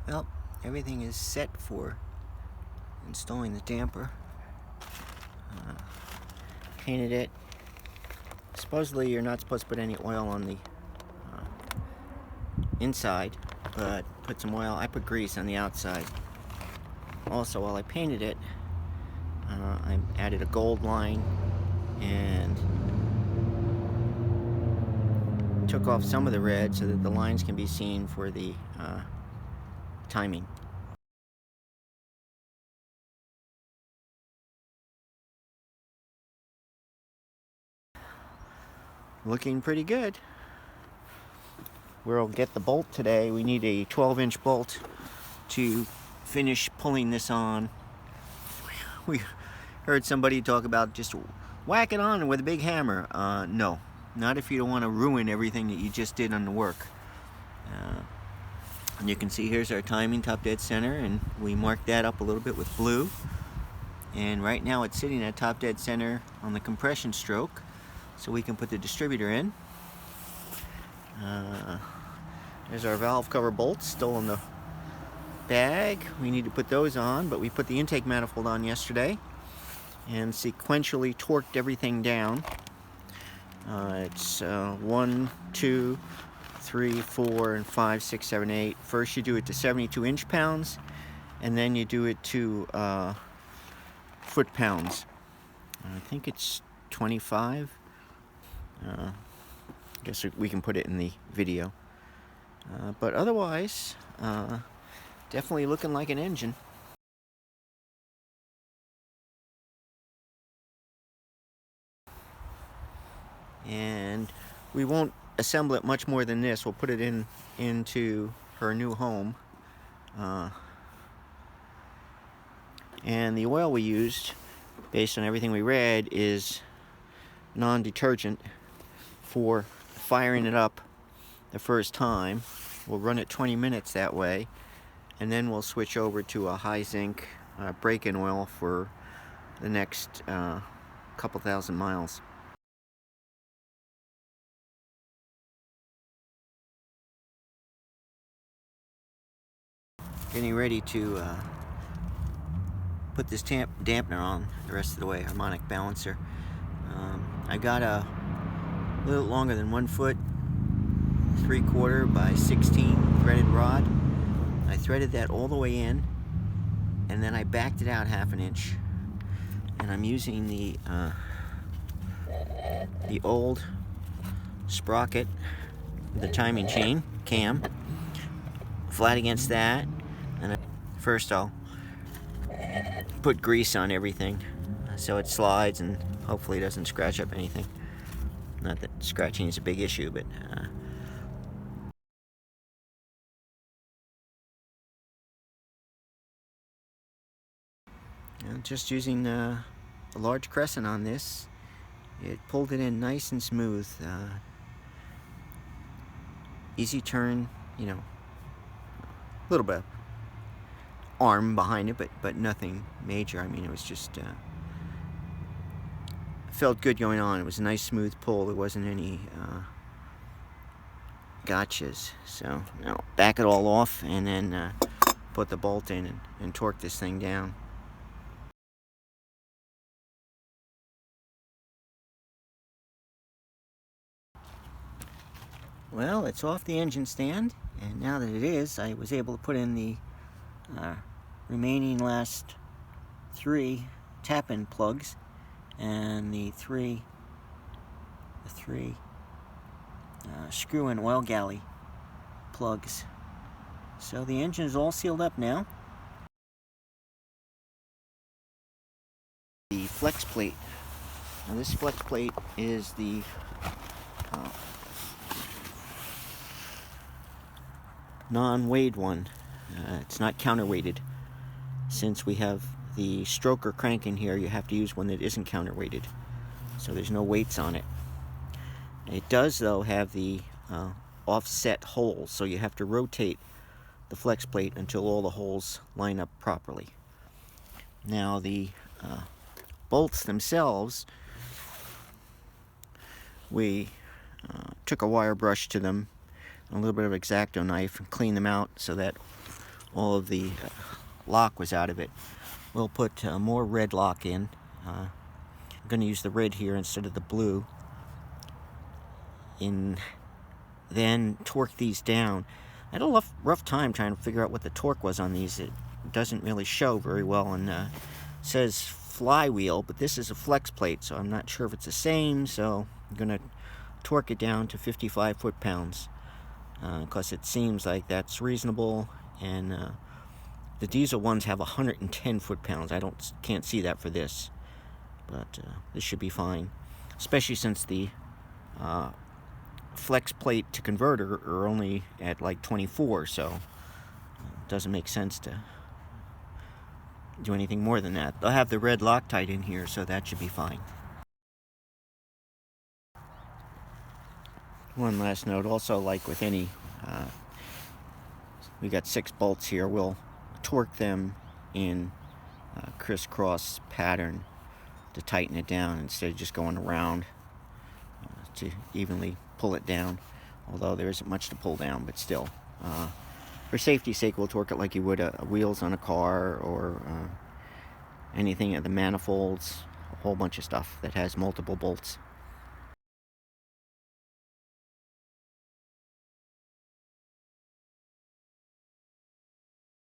Well, everything is set for installing the damper. Painted it. Supposedly you're not supposed to put any oil on the inside, but put some oil. I put grease on the outside. Also, while I painted it, I added a gold line and took off some of the red so that the lines can be seen for the timing. Looking pretty good. We'll get the bolt today. We need a 12-inch bolt to finish pulling this on. We heard somebody talk about just whack it on with a big hammer. No, not if you don't want to ruin everything that you just did on the work. And you can see here's our timing, top dead center, and we marked that up a little bit with blue. And right now it's sitting at top dead center on the compression stroke, so we can put the distributor in. There's our valve cover bolts still in the bag. We need to put those on, but we put the intake manifold on yesterday and sequentially torqued everything down. It's 1, 2, 3, 4, and 5, 6, 7, 8. First you do it to 72 inch-pounds, and then you do it to foot-pounds. I think it's 25. I guess we can put it in the video. But otherwise, definitely looking like an engine. And we won't assemble it much more than this. We'll put it into her new home. And the oil we used, based on everything we read, is non-detergent for firing it up the first time. We'll run it 20 minutes that way, and then we'll switch over to a high zinc break-in oil for the next couple thousand miles. Getting ready to put this dampener on the rest of the way, harmonic balancer. I got a little longer than 1 foot, 3/4 by 16 threaded rod. I threaded that all the way in, and then I backed it out 1/2 inch. And I'm using the old sprocket, the timing chain cam, flat against that. And first I'll put grease on everything so it slides and hopefully doesn't scratch up anything. Not that scratching is a big issue, but just using a large crescent on this, it pulled it in nice and smooth. Easy turn, you know, a little bit arm behind it, but nothing major. I mean, it was just felt good going on. It was a nice smooth pull. There wasn't any gotchas. So now back it all off and then put the bolt in and torque this thing down. Well, it's off the engine stand, and now that it is, I was able to put in the remaining last 3 tap-in plugs and the three screw-in oil galley plugs. So the engine is all sealed up now. The Flexplate. Now this Flexplate is the non-weighed one. It's not counterweighted. Since we have the stroker crank in here, you have to use one that isn't counterweighted. So there's no weights on it. It does, though, have the offset holes, so you have to rotate the flex plate until all the holes line up properly. Now the bolts themselves, we took a wire brush to them, a little bit of X-Acto knife, and cleaned them out so that all of the lock was out of it. We'll put more red lock in. I'm going to use the red here instead of the blue. And then torque these down. I had a rough time trying to figure out what the torque was on these. It doesn't really show very well, and it says flywheel, but this is a flex plate, so I'm not sure if it's the same. So I'm going to torque it down to 55 foot-pounds because it seems like that's reasonable. And the diesel ones have 110 foot-pounds. I can't see that for this, but this should be fine, especially since the flex plate to converter are only at like 24, so it doesn't make sense to do anything more than that. They'll have the red Loctite in here, so that should be fine. One last note, also, like with any, we got 6 bolts here. We'll torque them in crisscross pattern to tighten it down instead of just going around to evenly pull it down, although there isn't much to pull down, but still. For safety's sake, we'll torque it like you would wheels on a car or anything at the manifolds, a whole bunch of stuff that has multiple bolts.